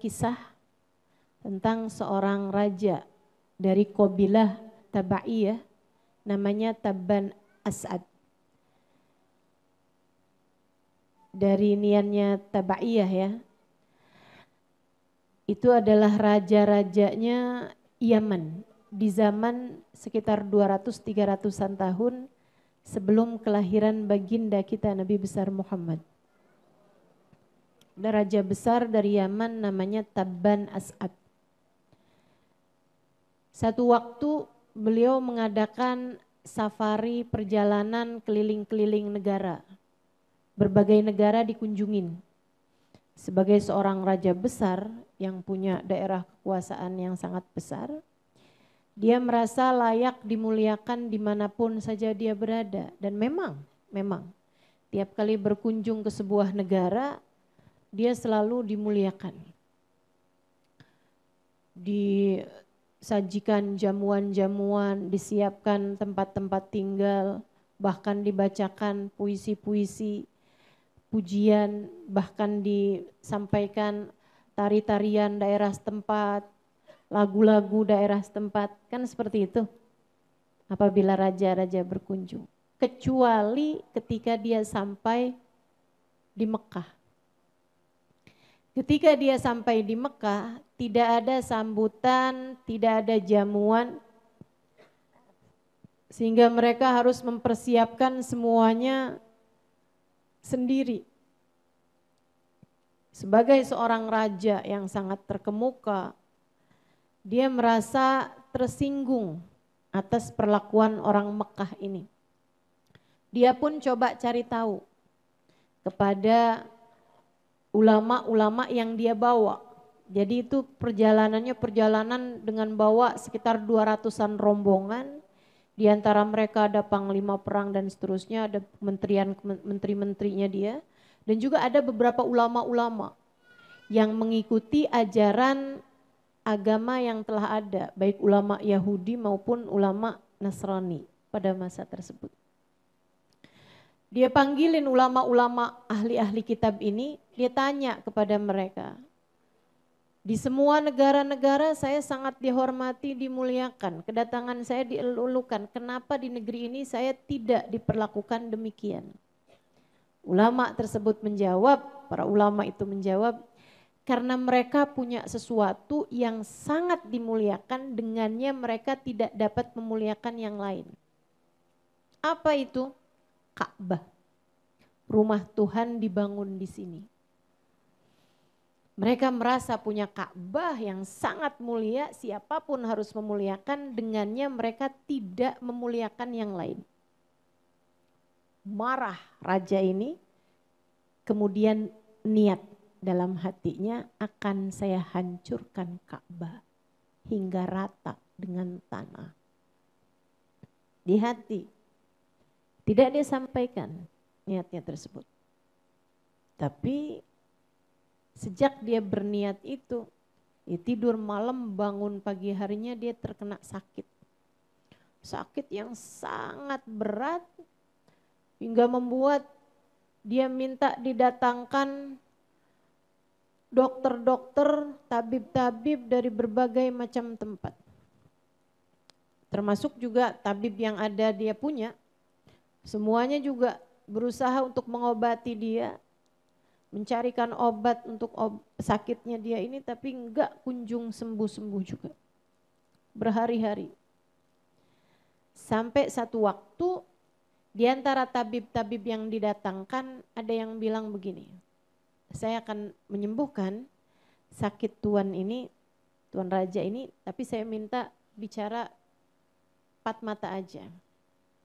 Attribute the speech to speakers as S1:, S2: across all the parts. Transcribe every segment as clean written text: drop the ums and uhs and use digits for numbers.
S1: kisah tentang seorang raja dari kabilah Tabaiyah namanya Tabban As'ad. Dari niannya Tabaiyah ya. Itu adalah raja-rajanya Yaman di zaman sekitar 200-300an tahun sebelum kelahiran baginda kita Nabi besar Muhammad. Ada raja besar dari Yaman namanya Tabban As'ad. Satu waktu beliau mengadakan safari perjalanan keliling-keliling negara. Berbagai negara dikunjungin. Sebagai seorang raja besar yang punya daerah kekuasaan yang sangat besar, dia merasa layak dimuliakan dimanapun saja dia berada. Dan memang tiap kali berkunjung ke sebuah negara, dia selalu dimuliakan. Disajikan jamuan-jamuan, disiapkan tempat-tempat tinggal, bahkan dibacakan puisi-puisi, pujian, bahkan disampaikan tari-tarian daerah setempat, lagu-lagu daerah setempat, kan seperti itu apabila raja-raja berkunjung. Kecuali ketika dia sampai di Mekah. Ketika dia sampai di Mekah, tidak ada sambutan, tidak ada jamuan, sehingga mereka harus mempersiapkan semuanya sendiri. Sebagai seorang raja yang sangat terkemuka, dia merasa tersinggung atas perlakuan orang Mekah ini. Dia pun coba cari tahu kepada ulama-ulama yang dia bawa. Jadi itu perjalanan dengan bawa sekitar 200-an rombongan. Di antara mereka ada panglima perang dan seterusnya, ada menteri-menterinya dia. Dan juga ada beberapa ulama-ulama yang mengikuti ajaran agama yang telah ada, baik ulama Yahudi maupun ulama Nasrani pada masa tersebut. Dia panggilin ulama-ulama ahli-ahli kitab ini, dia tanya kepada mereka, di semua negara-negara saya sangat dihormati, dimuliakan, kedatangan saya dielulukan, kenapa di negeri ini saya tidak diperlakukan demikian? Ulama tersebut menjawab, para ulama itu menjawab, karena mereka punya sesuatu yang sangat dimuliakan, dengannya mereka tidak dapat memuliakan yang lain. Apa itu? Ka'bah. Rumah Tuhan dibangun di sini. Mereka merasa punya Ka'bah yang sangat mulia, siapapun harus memuliakan, dengannya mereka tidak memuliakan yang lain. Marah raja ini, kemudian niat dalam hatinya, akan saya hancurkan Ka'bah hingga rata dengan tanah. Di hati, tidak dia sampaikan niatnya tersebut. Tapi sejak dia berniat itu, dia tidur malam, bangun pagi harinya dia terkena sakit. Sakit yang sangat berat hingga membuat dia minta didatangkan dokter-dokter, tabib-tabib dari berbagai macam tempat. Termasuk juga tabib yang ada dia punya, semuanya juga berusaha untuk mengobati dia, mencarikan obat untuk sakitnya dia ini, tapi enggak kunjung sembuh-sembuh juga. Berhari-hari. Sampai satu waktu, di antara tabib-tabib yang didatangkan, ada yang bilang begini, saya akan menyembuhkan sakit tuan ini, tuan raja ini, tapi saya minta bicara 4 mata aja.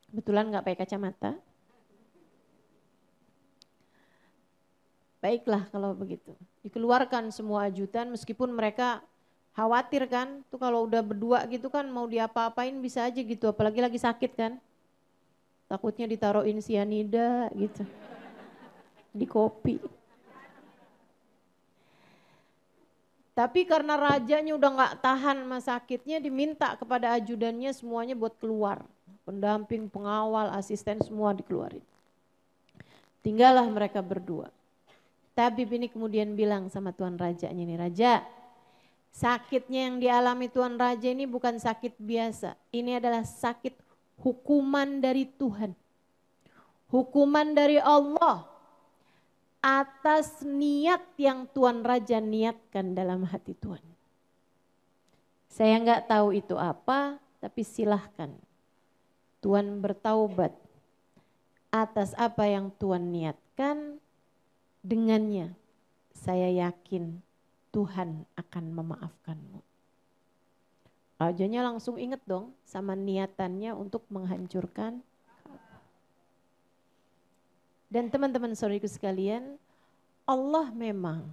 S1: Kebetulan enggak pakai kacamata. Baiklah kalau begitu. Dikeluarkan semua ajudan, meskipun mereka khawatir kan, tuh kalau udah berdua gitu kan mau diapa-apain bisa aja gitu, apalagi lagi sakit kan. Takutnya ditaruhin sianida gitu, di kopi. Tapi karena rajanya udah gak tahan sama sakitnya, diminta kepada ajudannya semuanya buat keluar. Pendamping, pengawal, asisten semua dikeluarin. Tinggallah mereka berdua. tabib ini kemudian bilang sama tuan rajanya ini, "Raja, sakitnya yang dialami tuan raja ini bukan sakit biasa. Ini adalah sakit hukuman dari Tuhan. Hukuman dari Allah atas niat yang tuan raja niatkan dalam hati Tuhan. Saya nggak tahu itu apa, tapi silahkan Tuhan bertaubat atas apa yang Tuhan niatkan. Dengannya saya yakin Tuhan akan memaafkanmu." Rajanya langsung ingat dong sama niatannya untuk menghancurkan. Dan teman-teman saudariku sekalian, Allah memang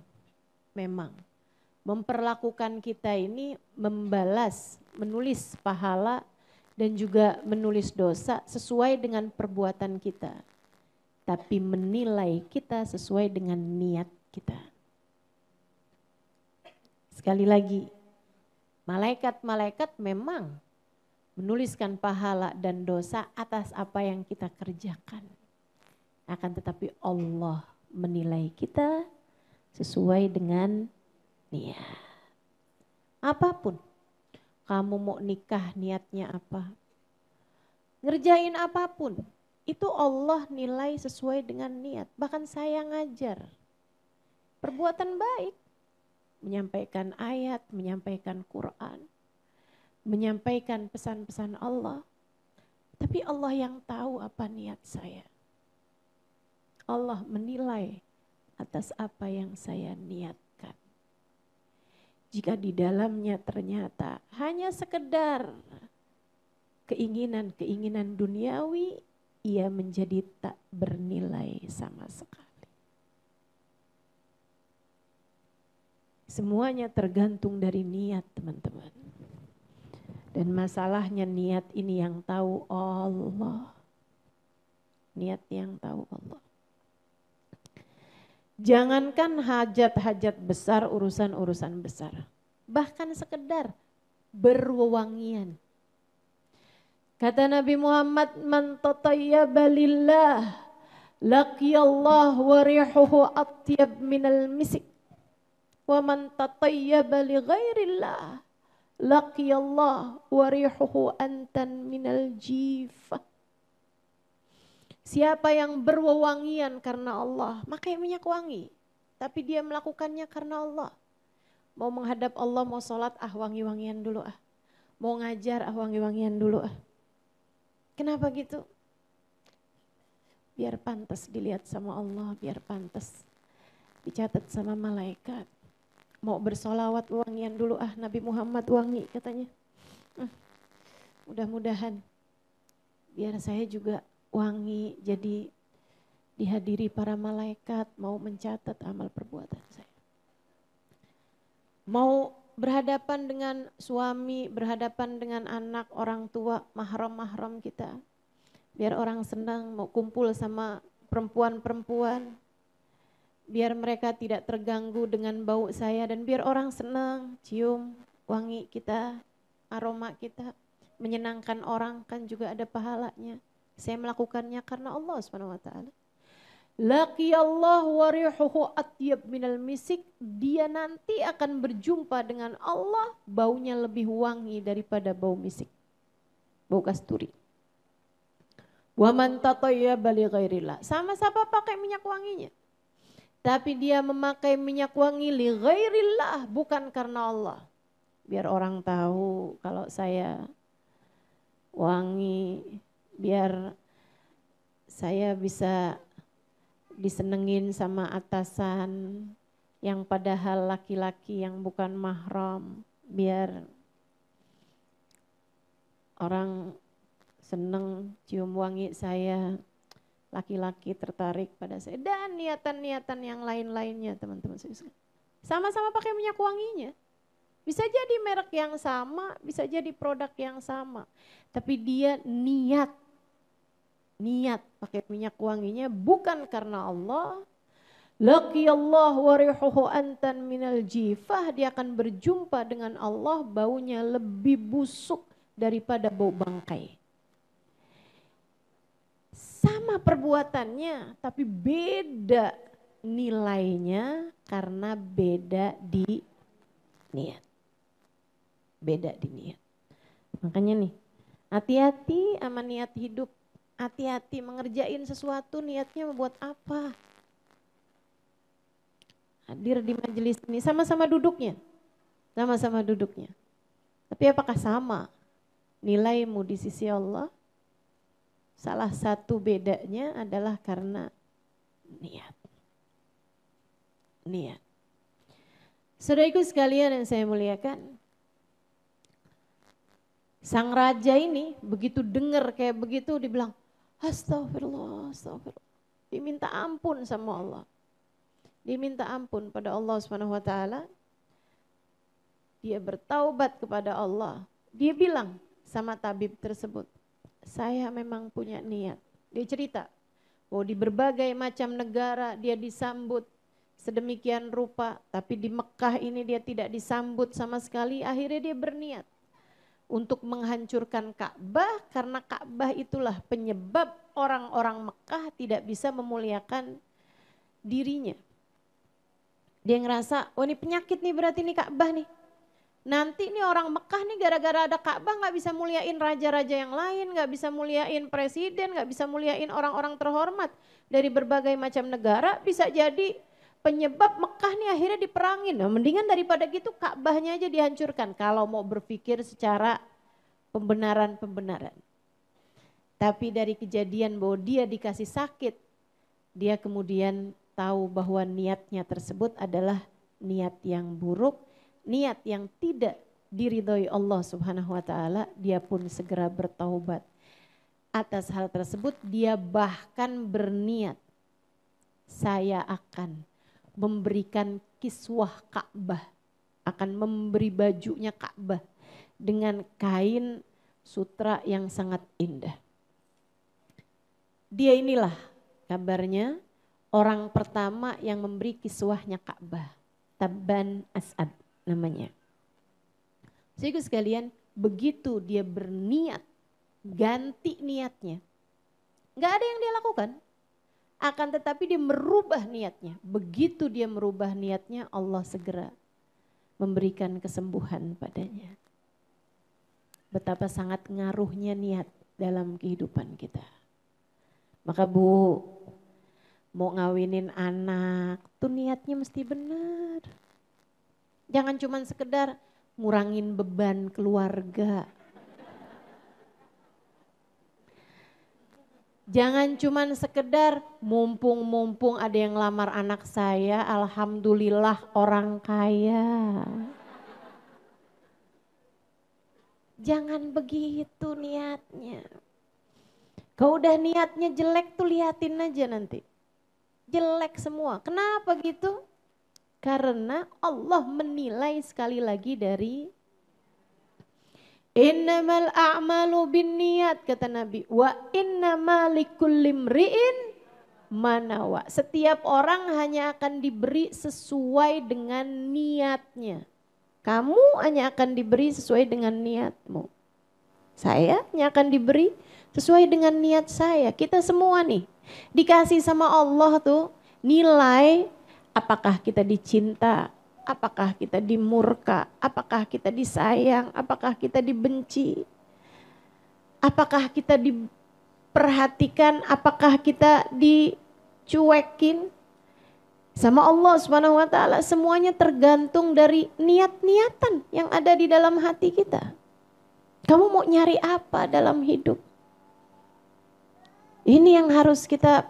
S1: memperlakukan kita ini membalas, menulis pahala dan juga menulis dosa sesuai dengan perbuatan kita. Tapi menilai kita sesuai dengan niat kita. Sekali lagi, malaikat-malaikat memang menuliskan pahala dan dosa atas apa yang kita kerjakan. Akan tetapi Allah menilai kita sesuai dengan niat. Apapun, kamu mau nikah niatnya apa, ngerjain apapun, itu Allah nilai sesuai dengan niat. Bahkan saya ngajar perbuatan baik, menyampaikan ayat, menyampaikan Quran, menyampaikan pesan-pesan Allah. Tapi Allah yang tahu apa niat saya. Allah menilai atas apa yang saya niatkan. Jika di dalamnya ternyata hanya sekedar keinginan-keinginan duniawi, ia menjadi tak bernilai sama sekali. Semuanya tergantung dari niat, teman-teman. Dan masalahnya niat ini yang tahu Allah. Niat yang tahu Allah. Jangankan hajat-hajat besar, urusan-urusan besar. Bahkan sekedar berwewangian. Kata Nabi Muhammad, "Man tatayyaba lillah laqiyallah wa rihuhu atyab minal misik. Wa man tatayyaba li ghairillah laqiyallah wa rihuhu antan minal jifah." Siapa yang berwewangian karena Allah, pakai minyak wangi. Tapi dia melakukannya karena Allah. Mau menghadap Allah, mau sholat, wangi-wangian dulu . Mau ngajar, wangi-wangian dulu . Kenapa gitu? Biar pantas dilihat sama Allah, biar pantas dicatat sama malaikat. Mau bersolawat, wangian dulu Nabi Muhammad wangi katanya. Mudah-mudahan biar saya juga wangi, jadi dihadiri para malaikat, mau mencatat amal perbuatan saya. Mau berhadapan dengan suami, berhadapan dengan anak, orang tua, mahram-mahram kita. Biar orang senang, mau kumpul sama perempuan-perempuan. Biar mereka tidak terganggu dengan bau saya dan biar orang senang, cium wangi kita, aroma kita. Menyenangkan orang kan juga ada pahalanya. Saya melakukannya karena Allah SWT. Laqiyallah wa rihuhu atyab minal misik. Dia nanti akan berjumpa dengan Allah, baunya lebih wangi daripada bau misik, bau kasturi. Wa man tatayyaba li ghairillah, sama-sama pakai minyak wanginya, tapi dia memakai minyak wangi li ghairillah, bukan karena Allah. Biar orang tahu kalau saya wangi, biar saya bisa disenengin sama atasan yang padahal laki-laki yang bukan mahram, biar orang seneng cium wangi saya, laki-laki tertarik pada saya, dan niatan-niatan yang lain-lainnya teman-teman. Sama-sama pakai minyak wanginya, bisa jadi merek yang sama, bisa jadi produk yang sama, tapi dia niat pakai minyak wanginya bukan karena Allah. Laqiyallah wa rihuhu antan minal jifah, dia akan berjumpa dengan Allah, baunya lebih busuk daripada bau bangkai. Sama perbuatannya tapi beda nilainya karena beda di niat. Beda di niat. Makanya nih, hati-hati sama niat hidup. Hati-hati mengerjain sesuatu niatnya buat apa. Hadir di majelis ini sama-sama duduknya. Sama-sama duduknya. Tapi apakah sama nilaimu di sisi Allah? Salah satu bedanya adalah karena niat. Niat. Saudaraku sekalian yang saya muliakan, sang raja ini begitu dengar kayak begitu dibilang, astagfirullah, astagfirullah. Diminta ampun sama Allah. Diminta ampun pada Allah Subhanahu wa taala. Dia bertaubat kepada Allah. Dia bilang sama tabib tersebut, saya memang punya niat. Dia cerita bahwa di berbagai macam negara dia disambut sedemikian rupa, tapi di Mekah ini dia tidak disambut sama sekali. Akhirnya dia berniat untuk menghancurkan Ka'bah, karena Ka'bah itulah penyebab orang-orang Mekah tidak bisa memuliakan dirinya. Dia ngerasa, oh ini penyakit nih berarti nih Ka'bah nih. Nanti nih orang Mekah nih gara-gara ada Ka'bah gak bisa muliain raja-raja yang lain, gak bisa muliain presiden, gak bisa muliain orang-orang terhormat dari berbagai macam negara. Bisa jadi penyebab Mekah nih akhirnya diperangin. Nah, mendingan daripada gitu Ka'bahnya aja dihancurkan kalau mau berpikir secara pembenaran-pembenaran. Tapi dari kejadian bahwa dia dikasih sakit, dia kemudian tahu bahwa niatnya tersebut adalah niat yang buruk, niat yang tidak diridhoi Allah Subhanahu wa taala. Dia pun segera bertaubat. Atas hal tersebut dia bahkan berniat, saya akan memberikan kiswah Ka'bah, akan memberi bajunya Ka'bah dengan kain sutra yang sangat indah. Dia inilah kabarnya orang pertama yang memberi kiswahnya Ka'bah, Tabban As'ad namanya. Saudara sekalian, begitu dia berniat, ganti niatnya, gak ada yang dia lakukan. Akan tetapi dia merubah niatnya. Begitu dia merubah niatnya, Allah segera memberikan kesembuhan padanya. Betapa sangat ngaruhnya niat dalam kehidupan kita. Maka Bu, mau ngawinin anak, tuh niatnya mesti benar. Jangan cuma sekedar ngurangin beban keluarga. Jangan cuman sekedar mumpung ada yang lamar anak saya, alhamdulillah orang kaya. Jangan begitu niatnya. Kalau udah niatnya jelek tuh liatin aja nanti. Jelek semua. Kenapa gitu? Karena Allah menilai sekali lagi dari innamal a'malu binniyat kata Nabi, wa innamal likulli imri'in ma nawa. Setiap orang hanya akan diberi sesuai dengan niatnya. Kamu hanya akan diberi sesuai dengan niatmu. Saya hanya akan diberi sesuai dengan niat saya. Kita semua nih dikasih sama Allah tuh nilai, apakah kita dicinta, apakah kita dimurka, apakah kita disayang, apakah kita dibenci, apakah kita diperhatikan, apakah kita dicuekin sama Allah Subhanahu wa taala. Semuanya tergantung dari niat-niatan yang ada di dalam hati kita. Kamu mau nyari apa dalam hidup? Ini yang harus kita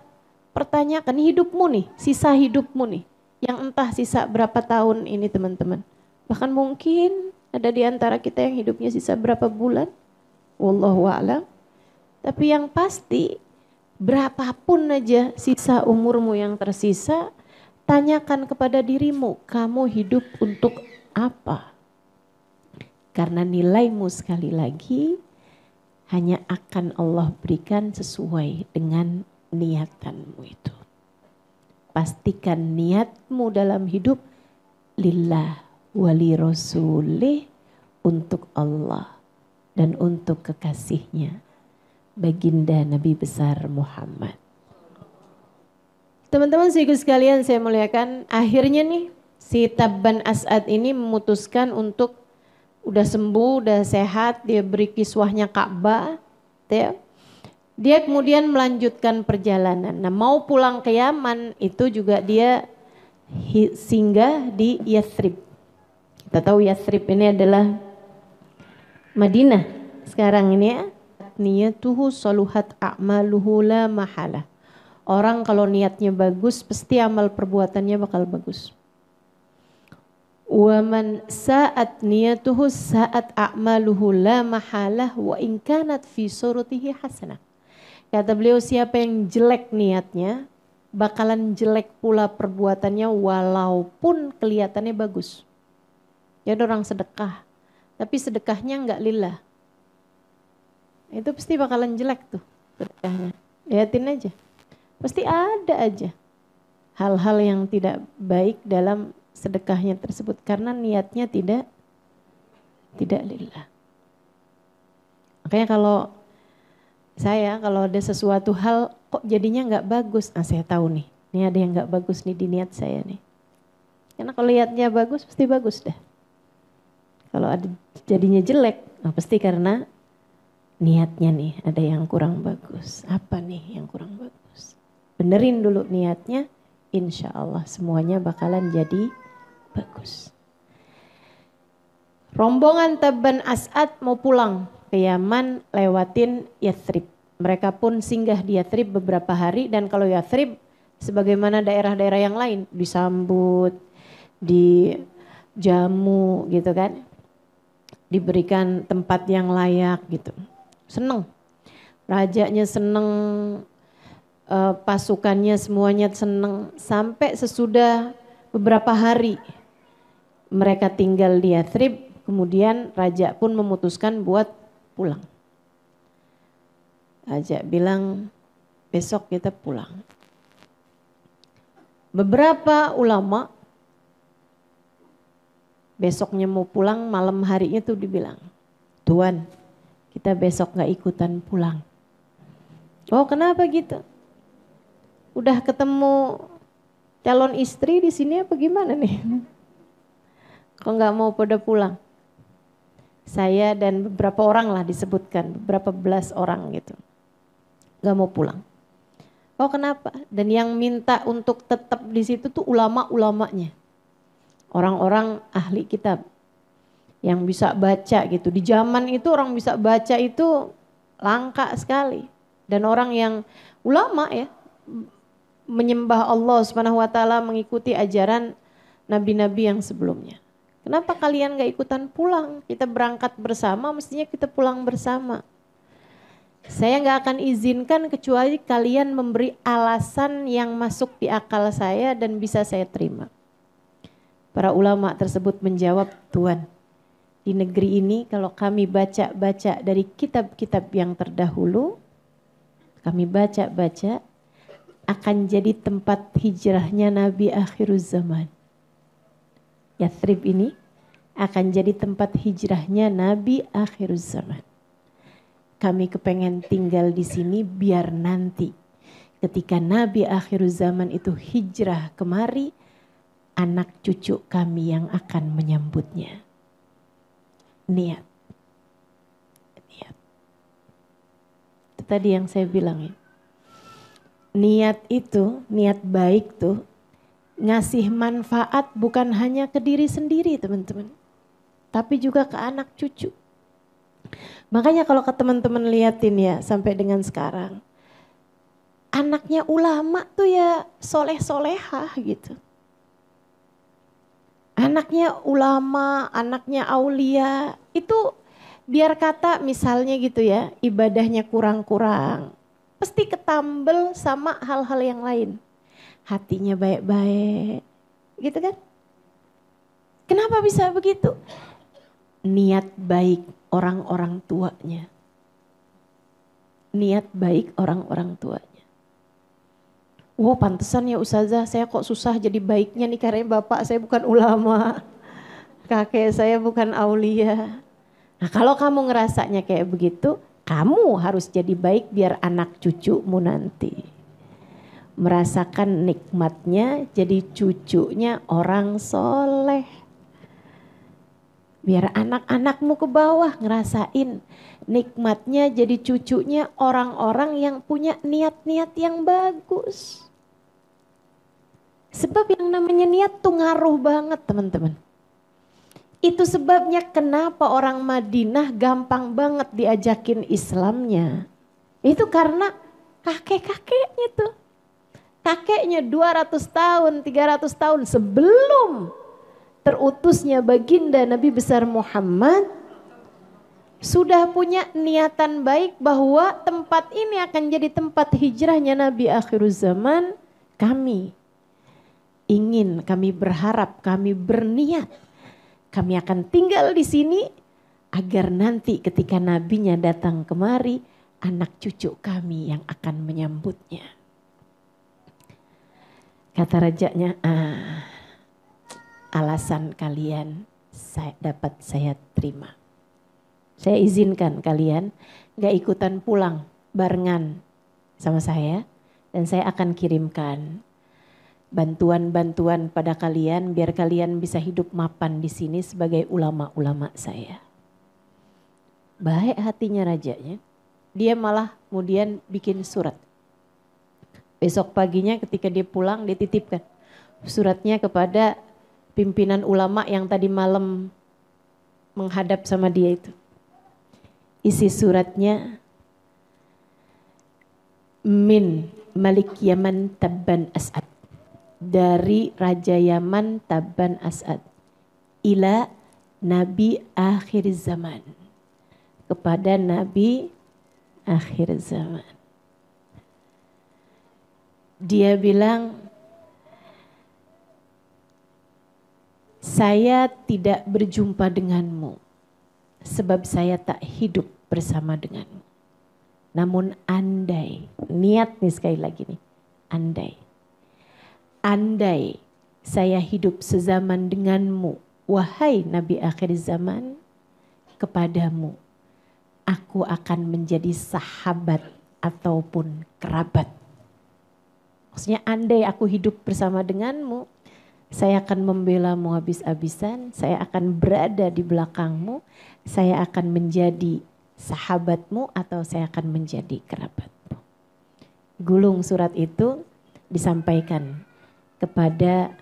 S1: pertanyakan. Hidupmu nih, sisa hidupmu nih, yang entah sisa berapa tahun ini teman-teman. Bahkan mungkin ada di antara kita yang hidupnya sisa berapa bulan. Wallahu a'lam. Tapi yang pasti berapapun aja sisa umurmu yang tersisa, tanyakan kepada dirimu, kamu hidup untuk apa? Karena nilaimu sekali lagi hanya akan Allah berikan sesuai dengan niatanmu itu. Pastikan niatmu dalam hidup lillah wali rasulih, untuk Allah dan untuk kekasihnya baginda Nabi besar Muhammad. Teman-teman sekalian saya muliakan, akhirnya nih si Tabban As'ad ini memutuskan untuk udah sembuh, udah sehat, dia beri kiswahnya Ka'bah, ya. Dia kemudian melanjutkan perjalanan. Nah, mau pulang ke Yaman itu juga dia singgah di Yathrib. Kita tahu Yathrib ini adalah Madinah sekarang ini ya. Niyatuhu saluhat a'maluhu la mahala. Orang kalau niatnya bagus pasti amal perbuatannya bakal bagus. Wa man sa'at niyatuhu sa'at a'maluhu la mahalah wa in kanat fi suratihi hasanah. Kata beliau, siapa yang jelek niatnya bakalan jelek pula perbuatannya walaupun kelihatannya bagus. Ya ada orang sedekah tapi sedekahnya enggak lillah. Itu pasti bakalan jelek tuh sedekahnya. Lihatin aja. Pasti ada aja hal-hal yang tidak baik dalam sedekahnya tersebut karena niatnya tidak lillah. Makanya kalau ada sesuatu hal kok jadinya nggak bagus, saya tahu nih, ini ada yang nggak bagus nih di niat saya nih. Karena kalau niatnya bagus pasti bagus dah. Kalau ada jadinya jelek, pasti karena niatnya nih ada yang kurang bagus. Apa nih yang kurang bagus? Benerin dulu niatnya, insya Allah semuanya bakalan jadi bagus. Rombongan Tabban As'ad mau pulang ke Yaman lewatin Yathrib. Mereka pun singgah di Yathrib beberapa hari, dan kalau Yathrib sebagaimana daerah-daerah yang lain disambut, dijamu gitu kan. Diberikan tempat yang layak gitu. Seneng. Rajanya seneng, pasukannya semuanya seneng. Sampai sesudah beberapa hari mereka tinggal di Yathrib, kemudian raja pun memutuskan buat pulang. Raja bilang besok kita pulang. Beberapa ulama besoknya mau pulang, malam harinya tuh dibilang, Tuan kita besok gak ikutan pulang. Oh kenapa gitu? Udah ketemu calon istri di sini apa gimana nih? Kok gak mau pada pulang? Saya dan beberapa orang lah disebutkan, beberapa belas orang gitu. Gak mau pulang. Oh kenapa? Dan yang minta untuk tetap di situ tuh ulama-ulamanya. Orang-orang ahli kitab. Yang bisa baca gitu. Di zaman itu orang bisa baca itu langka sekali. Dan orang yang ulama ya, menyembah Allah Subhanahu wa taala, mengikuti ajaran nabi-nabi yang sebelumnya. Kenapa kalian gak ikutan pulang? Kita berangkat bersama, mestinya kita pulang bersama. Saya gak akan izinkan kecuali kalian memberi alasan yang masuk di akal saya dan bisa saya terima. Para ulama tersebut menjawab, Tuan, di negeri ini kalau kami baca-baca dari kitab-kitab yang terdahulu, kami baca-baca akan jadi tempat hijrahnya Nabi akhiruz zaman. Yathrib ini akan jadi tempat hijrahnya Nabi akhiruz zaman. Kami kepengen tinggal di sini biar nanti ketika Nabi akhiruz zaman itu hijrah kemari, anak cucu kami yang akan menyambutnya. Niat. Itu tadi yang saya bilang ya. Niat itu, niat baik tuh ngasih manfaat bukan hanya ke diri sendiri teman-teman. Tapi juga ke anak cucu. Makanya kalau ke teman-teman liatin ya sampai dengan sekarang. Anaknya ulama tuh ya soleh-solehah gitu. Anaknya ulama, anaknya aulia, itu biar kata misalnya gitu ya, ibadahnya kurang-kurang. Pasti ketambel sama hal-hal yang lain. Hatinya baik-baik, gitu kan? Kenapa bisa begitu? Niat baik orang-orang tuanya. Niat baik orang-orang tuanya. Oh pantesan ya Ustazah, saya kok susah jadi baiknya nih karena bapak saya bukan ulama, kakek saya bukan aulia. Nah kalau kamu ngerasanya kayak begitu, kamu harus jadi baik biar anak cucumu nanti. merasakan nikmatnya jadi cucunya orang soleh. Biar anak-anakmu ke bawah ngerasain nikmatnya jadi cucunya orang-orang yang punya niat-niat yang bagus. Sebab yang namanya niat tuh ngaruh banget teman-teman. Itu sebabnya kenapa orang Madinah gampang banget diajakin Islamnya. Itu karena kakek-kakeknya tuh. Kakeknya 200 tahun, 300 tahun sebelum terutusnya baginda Nabi besar Muhammad sudah punya niatan baik bahwa tempat ini akan jadi tempat hijrahnya Nabi akhir zaman. Kami ingin, kami berharap, kami berniat, kami akan tinggal di sini agar nanti ketika nabinya datang kemari, anak cucu kami yang akan menyambutnya. Kata rajanya, alasan kalian saya terima. Saya izinkan kalian gak ikutan pulang barengan sama saya. Dan saya akan kirimkan bantuan-bantuan pada kalian biar kalian bisa hidup mapan di sini sebagai ulama-ulama saya. Baik hatinya rajanya. Dia malah kemudian bikin surat. Besok paginya ketika dia pulang dia titipkan suratnya kepada pimpinan ulama yang tadi malam menghadap sama dia itu. Isi suratnya, min Malik Yaman Tabban As'ad. Dari Raja Yaman Tabban As'ad. Ila Nabi akhir zaman. Kepada Nabi akhir zaman. Dia bilang, saya tidak berjumpa denganmu sebab saya tak hidup bersama denganmu. Namun andai, niat nih sekali lagi nih, andai saya hidup sezaman denganmu, wahai Nabi akhir zaman, kepadamu aku akan menjadi sahabat ataupun kerabat. Maksudnya andai aku hidup bersama denganmu, saya akan membelamu habis-habisan, saya akan berada di belakangmu, saya akan menjadi sahabatmu atau saya akan menjadi kerabatmu. Gulung surat itu disampaikan kepada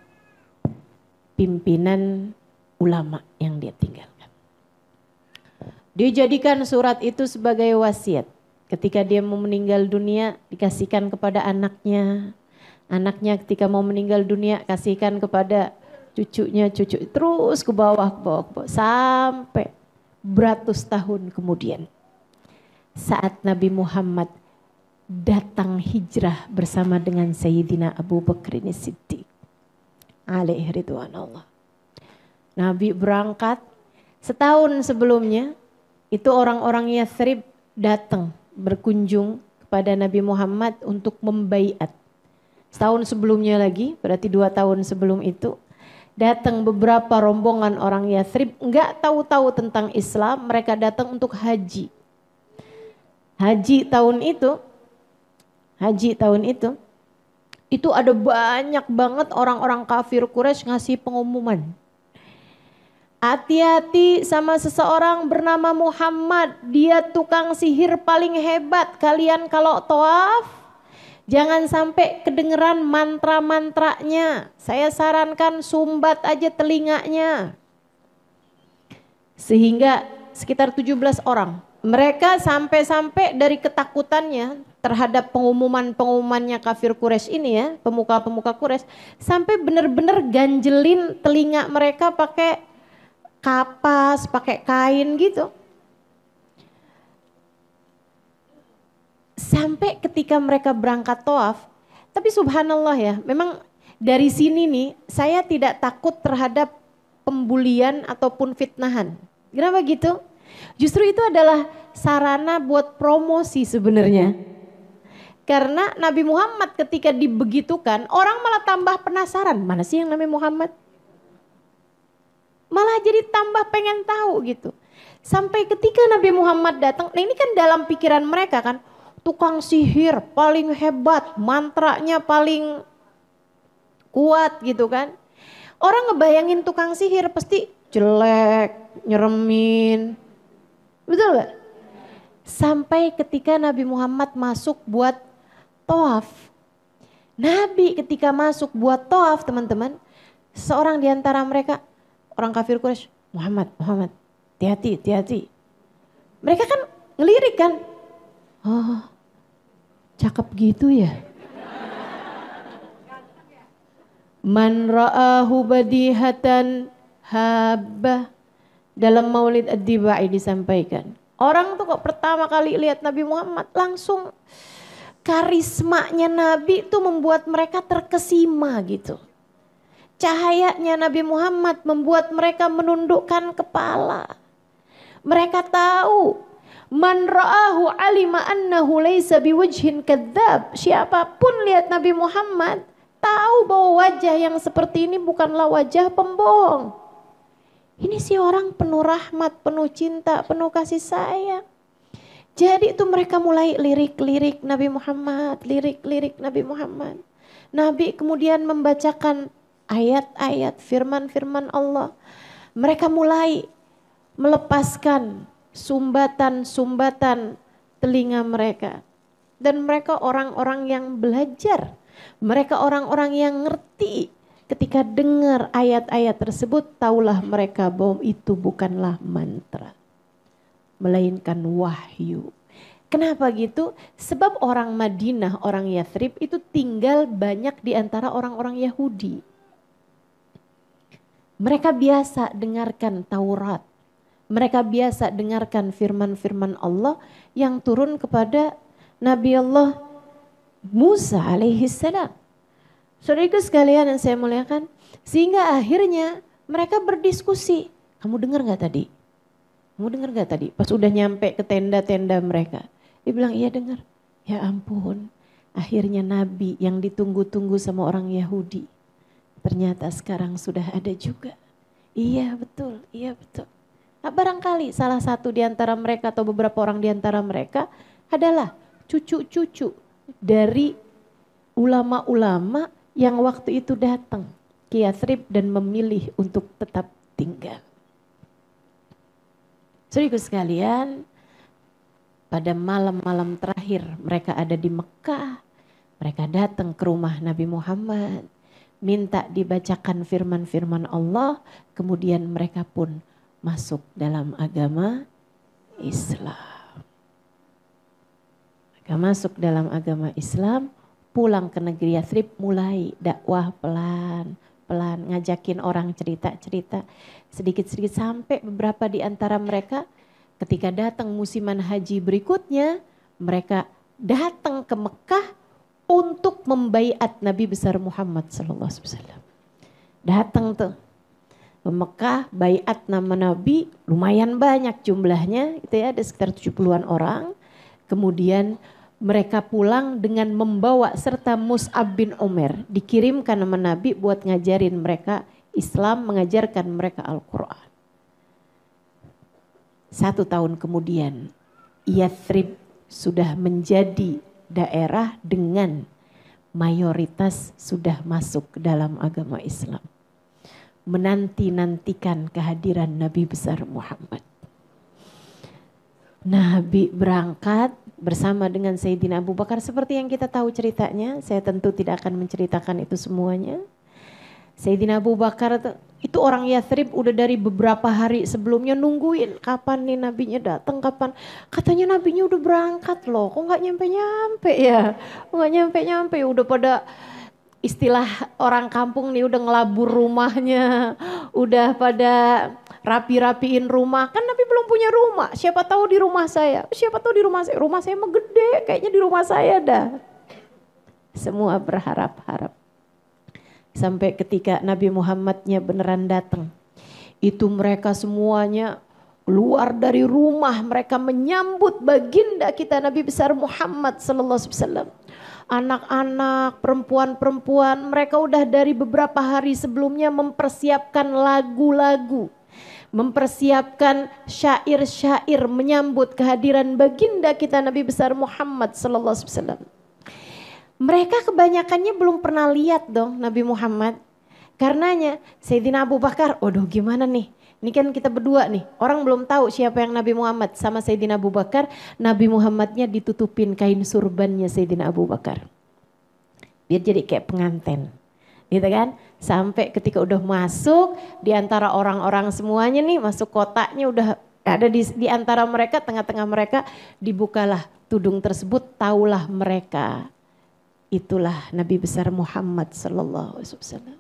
S1: pimpinan ulama yang dia tinggalkan. Dia jadikan surat itu sebagai wasiat. Ketika dia mau meninggal dunia dikasihkan kepada anaknya. Anaknya ketika mau meninggal dunia kasihkan kepada cucunya, cucu terus ke bawah, sampai beratus tahun kemudian. Saat Nabi Muhammad datang hijrah bersama dengan Sayyidina Abu Bakr As-Siddiq alaihi ridwanullah. Nabi berangkat setahun sebelumnya, itu orang-orang Yathrib datang berkunjung kepada Nabi Muhammad untuk membaiat. Setahun sebelumnya lagi, berarti 2 tahun sebelum itu, datang beberapa rombongan orang Yathrib, enggak tahu-tahu tentang Islam, mereka datang untuk haji. Haji tahun itu ada banyak banget orang-orang kafir Quraisy ngasih pengumuman. Hati-hati sama seseorang bernama Muhammad, dia tukang sihir paling hebat. Kalian kalau tawaf, jangan sampai kedengeran mantra-mantranya. Saya sarankan sumbat aja telinganya. Sehingga sekitar 17 orang. Mereka sampai-sampai dari ketakutannya terhadap pengumuman-pengumumannya kafir Quraisy ini ya, pemuka-pemuka Quraisy, sampai benar-benar ganjelin telinga mereka pakai kapas, pakai kain gitu. Sampai ketika mereka berangkat tawaf, tapi subhanallah ya, memang dari sini nih saya tidak takut terhadap pembulian ataupun fitnahan. Kenapa gitu? Justru itu adalah sarana buat promosi sebenarnya. Karena Nabi Muhammad ketika dibegitukan, orang malah tambah penasaran, mana sih yang namanya Muhammad? Malah jadi tambah pengen tahu gitu. Sampai ketika Nabi Muhammad datang, nah ini kan dalam pikiran mereka kan, tukang sihir paling hebat, mantranya paling kuat gitu kan. Orang ngebayangin tukang sihir pasti jelek, nyeremin. Betul gak? Sampai ketika Nabi Muhammad masuk buat tawaf. Nabi ketika masuk buat tawaf teman-teman, seorang di antara mereka, orang kafir Quraisy, Muhammad, hati-hati, hati-hati. Mereka kan ngelirik kan, oh cakep gitu ya. Man ra'ahu badihatan habah. Dalam Maulid Ad-Dibai disampaikan. Orang tuh kok pertama kali lihat Nabi Muhammad langsung karismanya Nabi itu membuat mereka terkesima gitu. Cahayanya Nabi Muhammad membuat mereka menundukkan kepala. Mereka tahu man ra'ahu alima annahu laysa biwajhin kadzab. Siapapun lihat Nabi Muhammad tahu bahwa wajah yang seperti ini bukanlah wajah pembohong. Ini si orang penuh rahmat, penuh cinta, penuh kasih sayang. Jadi itu mereka mulai lirik-lirik Nabi Muhammad, lirik-lirik Nabi Muhammad. Nabi kemudian membacakan ayat-ayat firman-firman Allah. Mereka mulai melepaskan sumbatan-sumbatan telinga mereka. Dan mereka orang-orang yang belajar. Mereka orang-orang yang ngerti. Ketika dengar ayat-ayat tersebut, taulah mereka bahwa itu bukanlah mantra, melainkan wahyu. Kenapa gitu? Sebab orang Madinah, orang Yathrib itu tinggal banyak di antara orang-orang Yahudi. Mereka biasa dengarkan Taurat. Mereka biasa dengarkan firman-firman Allah yang turun kepada Nabi Allah Musa alaihissalam. Saudaraku sekalian yang saya muliakan, sehingga akhirnya mereka berdiskusi. Kamu dengar gak tadi? Kamu dengar gak tadi? Pas udah nyampe ke tenda-tenda mereka. Dia bilang iya dengar. Ya ampun, akhirnya Nabi yang ditunggu-tunggu sama orang Yahudi. Ternyata sekarang sudah ada juga. Iya betul, iya betul. Nah, barangkali salah satu di antara mereka atau beberapa orang di antara mereka adalah cucu-cucu dari ulama-ulama yang waktu itu datang ke Yathrib dan memilih untuk tetap tinggal. Saudaraku sekalian, pada malam-malam terakhir mereka ada di Mekah, mereka datang ke rumah Nabi Muhammad, minta dibacakan firman-firman Allah, kemudian mereka pun masuk dalam agama Islam. Mereka masuk dalam agama Islam, pulang ke negeri Yathrib, mulai dakwah pelan-pelan, ngajakin orang cerita-cerita sedikit-sedikit sampai beberapa di antara mereka ketika datang musiman haji berikutnya, mereka datang ke Mekah untuk membaiat Nabi besar Muhammad SAW. Datang tuh ke Mekah, baiat nama Nabi, lumayan banyak jumlahnya, gitu ya, ada sekitar 70-an orang. Kemudian mereka pulang dengan membawa serta Mus'ab bin Umair. Dikirimkan sama Nabi buat ngajarin mereka Islam, mengajarkan mereka Al-Quran. 1 tahun kemudian Yathrib sudah menjadi daerah dengan mayoritas sudah masuk ke dalam agama Islam. Menanti-nantikan kehadiran Nabi besar Muhammad. Nabi berangkat bersama dengan Sayyidina Abu Bakar seperti yang kita tahu ceritanya. Saya tentu tidak akan menceritakan itu semuanya. Sayyidina Abu Bakar itu orang Yathrib udah dari beberapa hari sebelumnya nungguin kapan nih nabinya datang, kapan. Katanya nabinya udah berangkat loh, kok gak nyampe-nyampe ya. Kok gak nyampe-nyampe, udah pada istilah orang kampung nih udah ngelabur rumahnya, udah pada rapi-rapiin rumah. Kan Nabi belum punya rumah, siapa tahu di rumah saya, rumah saya mah gede, kayaknya di rumah saya dah. Semua berharap-harap. Sampai ketika Nabi Muhammadnya beneran datang, itu mereka semuanya keluar dari rumah, mereka menyambut baginda kita Nabi besar Muhammad sallallahu alaihi wasallam. Anak-anak, perempuan-perempuan, mereka udah dari beberapa hari sebelumnya mempersiapkan lagu-lagu. mempersiapkan syair-syair menyambut kehadiran baginda kita Nabi besar Muhammad sallallahu alaihi wasallam. Mereka kebanyakannya belum pernah lihat dong Nabi Muhammad. Karenanya Sayyidina Abu Bakar, waduh gimana nih? Ini kan kita berdua nih, orang belum tahu siapa yang Nabi Muhammad. Sama Sayyidina Abu Bakar, Nabi Muhammadnya ditutupin kain surbannya Sayyidina Abu Bakar. Biar jadi kayak pengantin. Gitu kan? Sampai ketika udah masuk di antara orang-orang semuanya nih, masuk kotaknya udah ada di antara mereka, tengah-tengah mereka dibukalah tudung tersebut, taulah mereka. Itulah Nabi besar Muhammad sallallahu alaihi wasallam.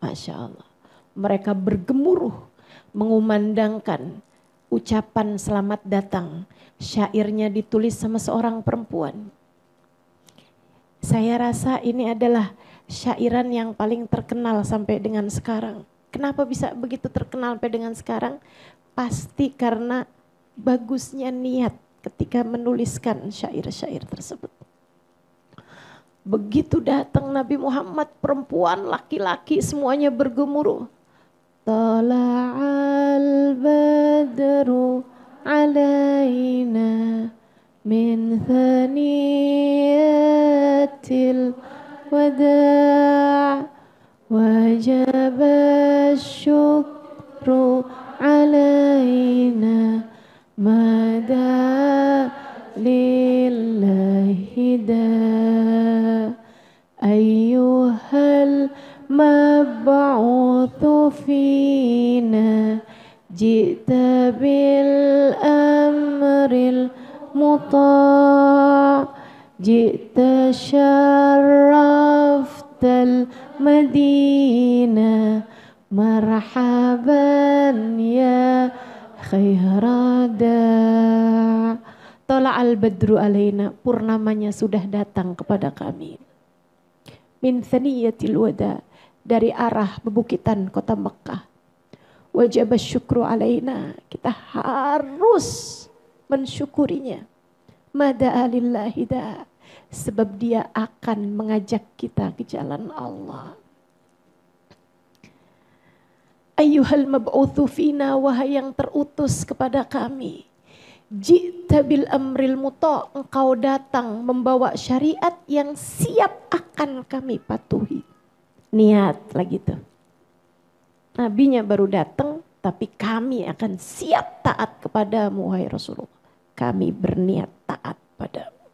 S1: Masya Allah. Mereka bergemuruh mengumandangkan ucapan selamat datang. Syairnya ditulis sama seorang perempuan. Saya rasa ini adalah syairan yang paling terkenal sampai dengan sekarang. Kenapa bisa begitu terkenal sampai dengan sekarang? Pasti karena bagusnya niat ketika menuliskan syair-syair tersebut. Begitu datang Nabi Muhammad, perempuan, laki-laki semuanya bergemuruh. Tala'al badru alaina min thaniyatil wada' wajaba syukru alaina mada lillahi da ayyuhal mab'uthu fina jita bil amril muta' jita syarraftal madina marhaban ya khairada. Tala'al badru alaina, purnamanya sudah datang kepada kami. Min thaniyatil wada, dari arah bebukitan kota Mekah. Wajib syukru alaina, kita harus mensyukurinya. Mada alillahi da, sebab dia akan mengajak kita ke jalan Allah. Ayyuhal mab'uthu fina, wahai yang terutus kepada kami. Ji'ta bil amril muta, engkau datang membawa syariat yang siap akan kami patuhi. Niat lagi tuh. Nabinya baru datang, tapi kami akan siap taat kepadamu wahai Rasulullah. Kami berniat taat padamu.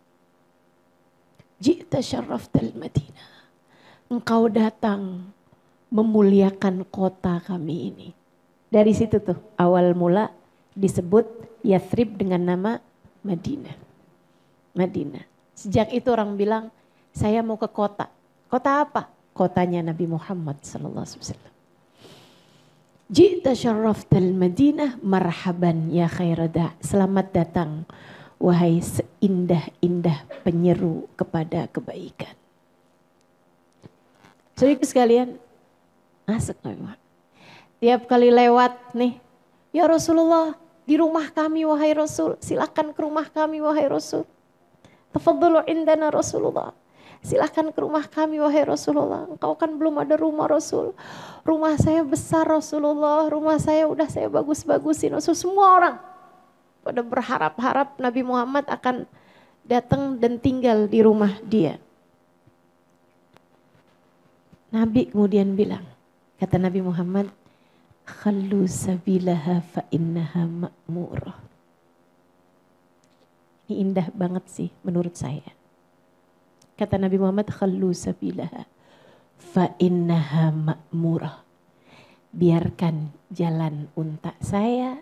S1: Ji'ta syarraftal Madinah. Engkau datang memuliakan kota kami ini. Dari situ tuh awal mula disebut Yathrib dengan nama Madinah. Madinah. Sejak itu orang bilang, saya mau ke kota. Kota apa? Kotanya Nabi Muhammad sallallahu alaihi wasallam. Ji'ta syarraftal Madinah marhaban ya khairada. Selamat datang wahai seindah-indah penyeru kepada kebaikan. Saudara sekalian, asik Nabi Muhammad. Tiap kali lewat nih, ya Rasulullah, di rumah kami wahai Rasul, silakan ke rumah kami wahai Rasul. Tafadhalu indana Rasulullah. Silakan ke rumah kami wahai Rasulullah. Engkau kan belum ada rumah Rasul. Rumah saya besar Rasulullah, rumah saya udah saya bagus-bagusin Rasul. Semua orang pada berharap-harap Nabi Muhammad akan datang dan tinggal di rumah dia. Nabi kemudian bilang, kata Nabi Muhammad, khallu sabilaha fa innaha ma'murah. Ini indah banget sih menurut saya. Kata Nabi Muhammad, khallu sabilaha fa innaha ma'murah. Biarkan jalan unta saya,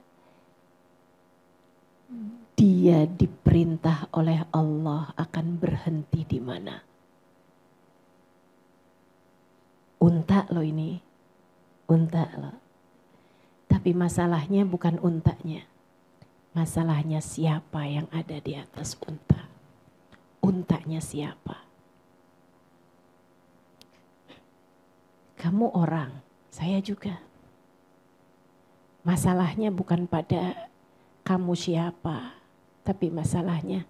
S1: dia diperintah oleh Allah akan berhenti di mana. Unta loh ini, unta loh. Tapi masalahnya bukan untanya. Masalahnya siapa yang ada di atas unta. Untanya siapa? Kamu orang, saya juga. Masalahnya bukan pada kamu siapa. Tapi masalahnya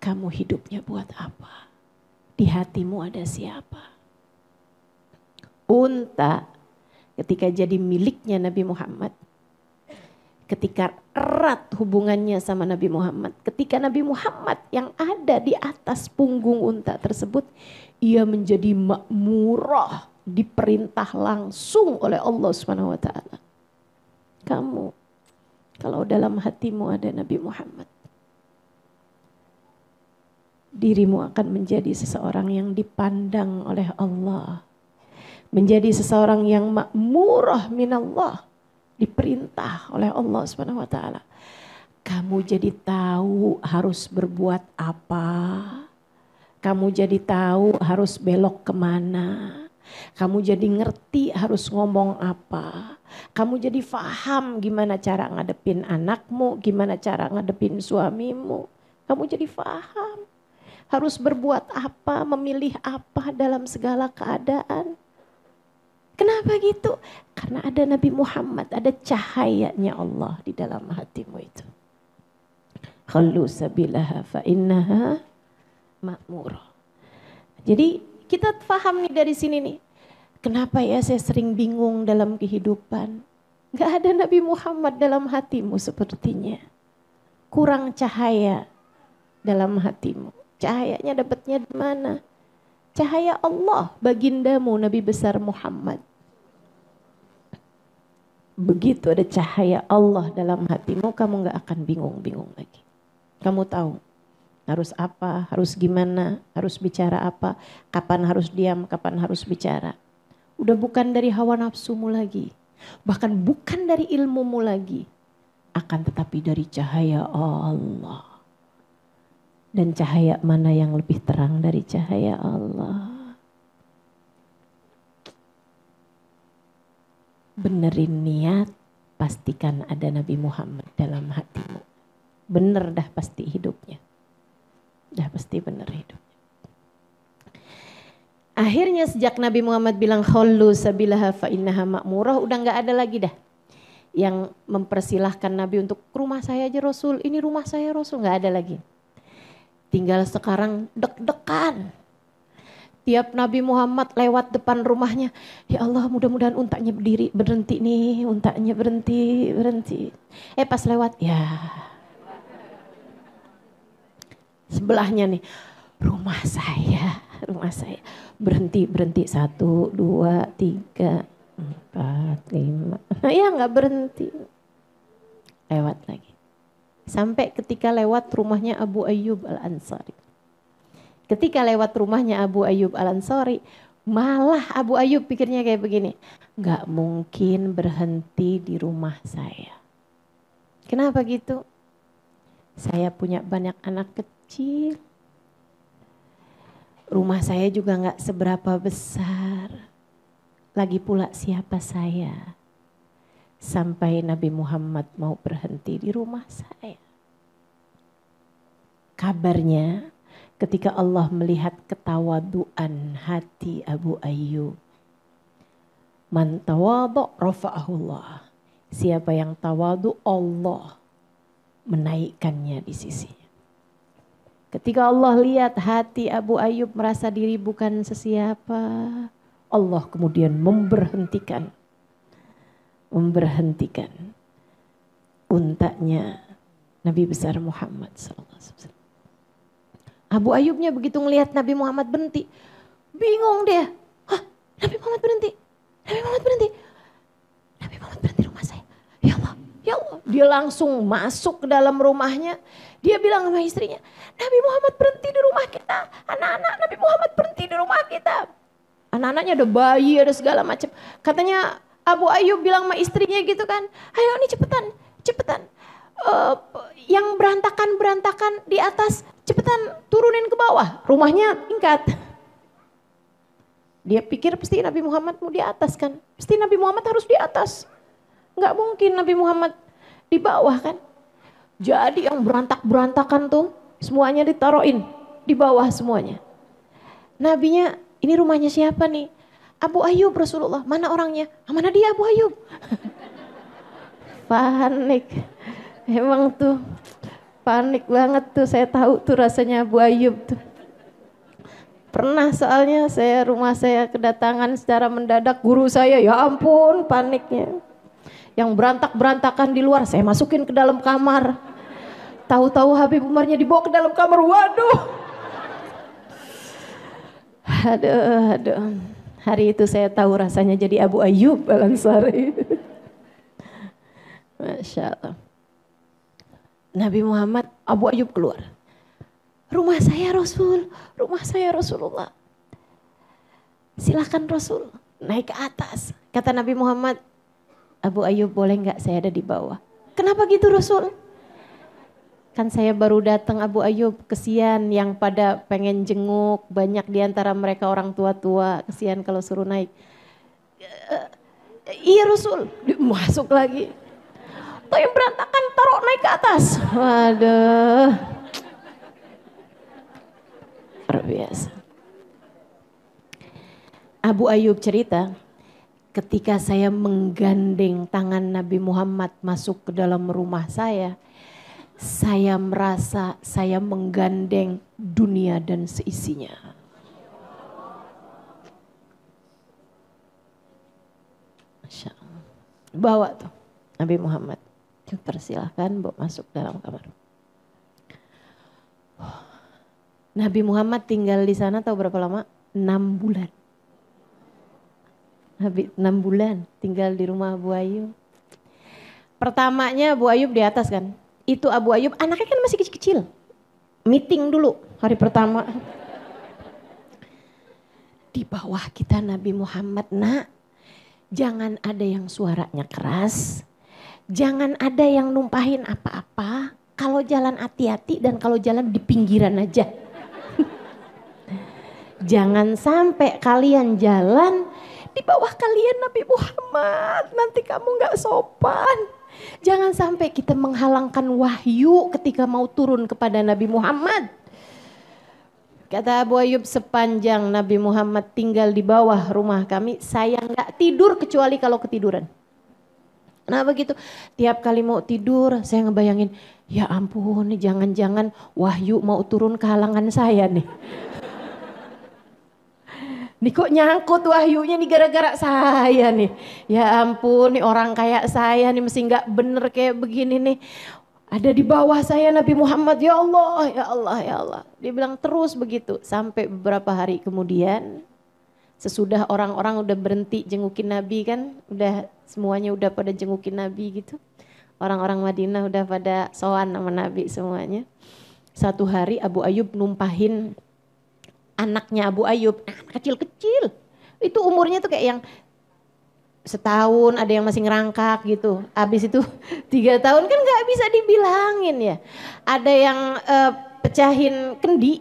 S1: kamu hidupnya buat apa? Di hatimu ada siapa? Unta ketika jadi miliknya Nabi Muhammad, ketika erat hubungannya sama Nabi Muhammad, ketika Nabi Muhammad yang ada di atas punggung unta tersebut, ia menjadi makmurah, diperintah langsung oleh Allah Subhanahu wa taala. Kamu kalau dalam hatimu ada Nabi Muhammad, dirimu akan menjadi seseorang yang dipandang oleh Allah, menjadi seseorang yang makmurah minallah, diperintah oleh Allah Subhanahu wa taala. Kamu jadi tahu harus berbuat apa. Kamu jadi tahu harus belok kemana. Kamu jadi ngerti harus ngomong apa. Kamu jadi faham gimana cara ngadepin anakmu, gimana cara ngadepin suamimu. Kamu jadi faham harus berbuat apa, memilih apa dalam segala keadaan. Kenapa gitu? Karena ada Nabi Muhammad, ada cahayanya Allah di dalam hatimu itu. Khallu sabilaha fa innaha ma'murah. Jadi kita paham nih dari sini nih. Kenapa ya saya sering bingung dalam kehidupan? Gak ada Nabi Muhammad dalam hatimu sepertinya. Kurang cahaya dalam hatimu. Cahayanya dapatnya di mana? Cahaya Allah, bagindamu Nabi besar Muhammad. Begitu ada cahaya Allah dalam hatimu, kamu gak akan bingung-bingung lagi. Kamu tahu harus apa, harus gimana, harus bicara apa, kapan harus diam, kapan harus bicara. Udah bukan dari hawa nafsumu lagi, bahkan bukan dari ilmumu lagi, akan tetapi dari cahaya Allah. Dan cahaya mana yang lebih terang dari cahaya Allah? Benerin niat, pastikan ada Nabi Muhammad dalam hatimu. Bener dah pasti hidupnya. Dah pasti bener hidupnya. Akhirnya sejak Nabi Muhammad bilang khallu sabilaha fa innaha ma'murah, udah gak ada lagi dah yang mempersilahkan Nabi untuk ke rumah saya aja Rasul, ini rumah saya Rasul, gak ada lagi. Tinggal sekarang deg-degan. Tiap Nabi Muhammad lewat depan rumahnya, ya Allah mudah-mudahan untanya berhenti nih, untanya berhenti. Pas lewat, ya sebelahnya nih, rumah saya berhenti 1, 2, 3, 4, 5. Ya nggak berhenti, lewat lagi. Sampai ketika lewat rumahnya Abu Ayyub Al-Ansari. Ketika lewat rumahnya Abu Ayyub Al-Ansari, malah Abu Ayyub pikirnya kayak begini, nggak mungkin berhenti di rumah saya. Kenapa gitu? Saya punya banyak anak kecil. Rumah saya juga gak seberapa besar. Lagi pula siapa saya? Sampai Nabi Muhammad mau berhenti di rumah saya. Kabarnya ketika Allah melihat ketawaduan hati Abu Ayyub. Man tawadhu rafa'ahullah. Siapa yang tawadu, Allah menaikkannya di sisinya. Ketika Allah lihat hati Abu Ayyub merasa diri bukan sesiapa, Allah kemudian memberhentikan untanya Nabi besar Muhammad SAW. Abu Ayyubnya begitu ngelihat Nabi Muhammad berhenti, bingung dia. Hah, Nabi Muhammad berhenti, Nabi Muhammad berhenti, Nabi Muhammad berhenti rumah saya. Ya Allah, ya Allah. Dia langsung masuk ke dalam rumahnya. Dia bilang sama istrinya, Nabi Muhammad berhenti di rumah kita. Anak-anak Nabi Muhammad berhenti di rumah kita. Anak-anaknya ada bayi, ada segala macam. Katanya Abu Ayyub bilang sama istrinya gitu kan, ayo nih cepetan. Yang berantakan di atas, cepetan turunin ke bawah. Rumahnya tingkat. Dia pikir pasti Nabi Muhammad mau di atas kan. Pasti Nabi Muhammad harus di atas. Enggak mungkin Nabi Muhammad di bawah kan. Jadi yang berantakan tuh semuanya ditaruhin di bawah semuanya. Nabinya, ini rumahnya siapa nih? Abu Ayyub Rasulullah. Mana orangnya? Mana dia Abu Ayyub? Panik. Emang tuh panik banget tuh, saya tahu tuh rasanya Abu Ayyub tuh. Pernah soalnya rumah saya kedatangan secara mendadak guru saya, ya ampun paniknya. Yang berantakan di luar saya masukin ke dalam kamar. Tahu-tahu Habib Umarnya dibawa ke dalam kamar, waduh. Aduh. Hari itu saya tahu rasanya jadi Abu Ayyub Al-Ansari. Masya Allah. Nabi Muhammad, Abu Ayyub keluar. Rumah saya Rasulullah. Silakan Rasul, naik ke atas. Kata Nabi Muhammad, Abu Ayyub boleh nggak saya ada di bawah? Kenapa gitu Rasul? Kan saya baru datang Abu Ayyub, kesian yang pada pengen jenguk, banyak diantara mereka orang tua-tua, kesian kalau suruh naik. Iya Rasul, masuk lagi. Tuh yang berantakan taruh naik ke atas. Waduh. Luar biasa. Abu Ayyub cerita, ketika saya menggandeng tangan Nabi Muhammad masuk ke dalam rumah saya merasa saya menggandeng dunia dan seisinya. Masya Allah. Bawa tuh Nabi Muhammad. Persilahkan bawa masuk dalam kamar. Nabi Muhammad tinggal di sana tahu berapa lama? 6 bulan. Habis 6 bulan tinggal di rumah Abu Ayyub. Pertamanya Abu Ayyub di atas kan. Itu Abu Ayyub anaknya kan masih kecil-kecil. Meeting dulu hari pertama. Di bawah kita Nabi Muhammad, nak. Jangan ada yang suaranya keras. Jangan ada yang numpahin apa-apa. Kalau jalan hati-hati dan kalau jalan di pinggiran aja. Jangan sampai kalian jalan di bawah kalian Nabi Muhammad. Nanti kamu gak sopan. Jangan sampai kita menghalangkan wahyu ketika mau turun kepada Nabi Muhammad. Kata Abu Ayyub, sepanjang Nabi Muhammad tinggal di bawah rumah kami, saya gak tidur kecuali kalau ketiduran. Nah begitu, tiap kali mau tidur saya ngebayangin, ya ampun nih jangan-jangan wahyu mau turun ke halangan saya nih. Nih kok nyangkut wahyunya nih gara-gara saya nih. Ya ampun nih orang kayak saya nih mesti gak bener kayak begini nih. Ada di bawah saya Nabi Muhammad, ya Allah, ya Allah, ya Allah. Dia bilang terus begitu sampai beberapa hari kemudian. Sesudah orang-orang udah berhenti jengukin Nabi kan, udah semuanya udah pada jengukin Nabi gitu. Orang-orang Madinah udah pada sowan sama Nabi semuanya. Satu hari Abu Ayyub numpahin anaknya Abu Ayyub, kecil-kecil. Itu umurnya tuh kayak yang setahun, ada yang masih ngerangkak gitu. Habis itu 3 tahun kan gak bisa dibilangin ya. Ada yang pecahin kendi.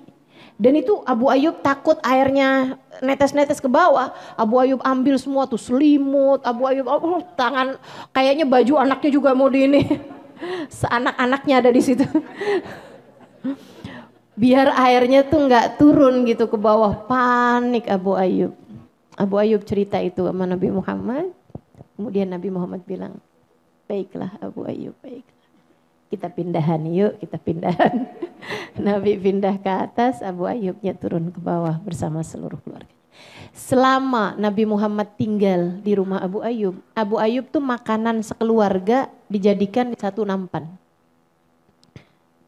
S1: Dan itu Abu Ayyub takut airnya netes-netes ke bawah. Abu Ayyub ambil semua tuh selimut. Abu Ayyub tangan kayaknya baju anaknya juga mau di ini. Seanak-anaknya ada di situ. Biar airnya tuh nggak turun gitu ke bawah. Panik Abu Ayyub. Abu Ayyub cerita itu sama Nabi Muhammad. Kemudian Nabi Muhammad bilang, baiklah Abu Ayyub, baiklah. Kita pindahan yuk, kita pindahan. Nabi pindah ke atas, Abu Ayyubnya turun ke bawah bersama seluruh keluarga. Selama Nabi Muhammad tinggal di rumah Abu Ayyub tuh makanan sekeluarga dijadikan di satu nampan.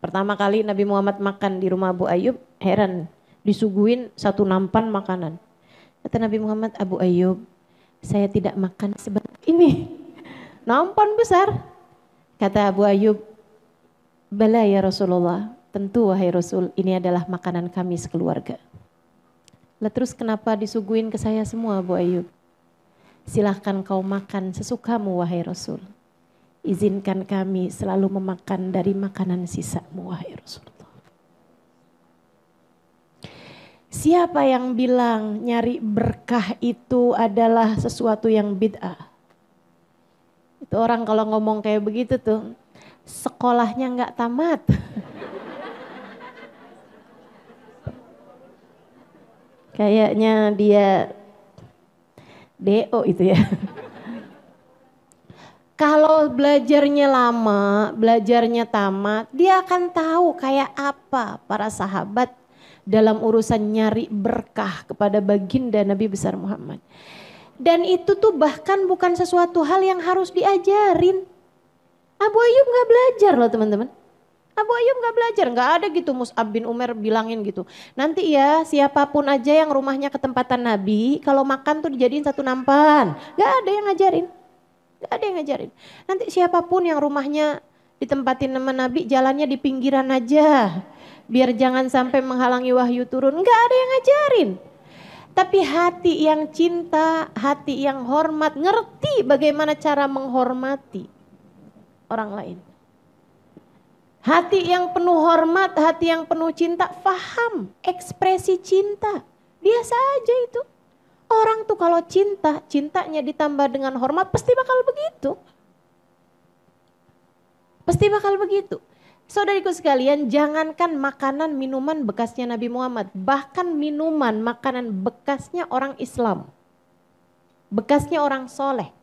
S1: Pertama kali Nabi Muhammad makan di rumah Abu Ayyub, heran, disuguhin satu nampan makanan. Kata Nabi Muhammad, Abu Ayyub, saya tidak makan sebanyak ini. Nampan besar. Kata Abu Ayyub, bala ya Rasulullah, tentu wahai Rasul, ini adalah makanan kami sekeluarga. Lah terus kenapa disuguhin ke saya semua Abu Ayyub? Silahkan kau makan sesukamu wahai Rasul. Izinkan kami selalu memakan dari makanan sisamu wahai Rasulullah. Siapa yang bilang nyari berkah itu adalah sesuatu yang bid'ah? Itu orang kalau ngomong kayak begitu tuh, sekolahnya nggak tamat. Kayaknya dia DO itu ya. Kalau belajarnya lama, belajarnya tamat, dia akan tahu kayak apa para sahabat dalam urusan nyari berkah kepada baginda Nabi besar Muhammad. Dan itu tuh bahkan bukan sesuatu hal yang harus diajarin. Abu Ayyub gak belajar loh teman-teman. Abu Ayyub gak belajar, gak ada gitu Mus'ab bin Umair bilangin gitu. Nanti ya siapapun aja yang rumahnya ketempatan Nabi, kalau makan tuh dijadiin satu nampan. Gak ada yang ngajarin. Gak ada yang ngajarin. Nanti siapapun yang rumahnya ditempatin sama Nabi, jalannya di pinggiran aja. Biar jangan sampai menghalangi wahyu turun. Gak ada yang ngajarin. Tapi hati yang cinta, hati yang hormat, ngerti bagaimana cara menghormati orang lain. Hati yang penuh hormat, hati yang penuh cinta, faham ekspresi cinta. Biasa aja itu. Orang tuh kalau cinta, cintanya ditambah dengan hormat pasti bakal begitu. Pasti bakal begitu. Saudariku sekalian, jangankan makanan minuman bekasnya Nabi Muhammad, bahkan minuman makanan bekasnya orang Islam. Bekasnya orang soleh.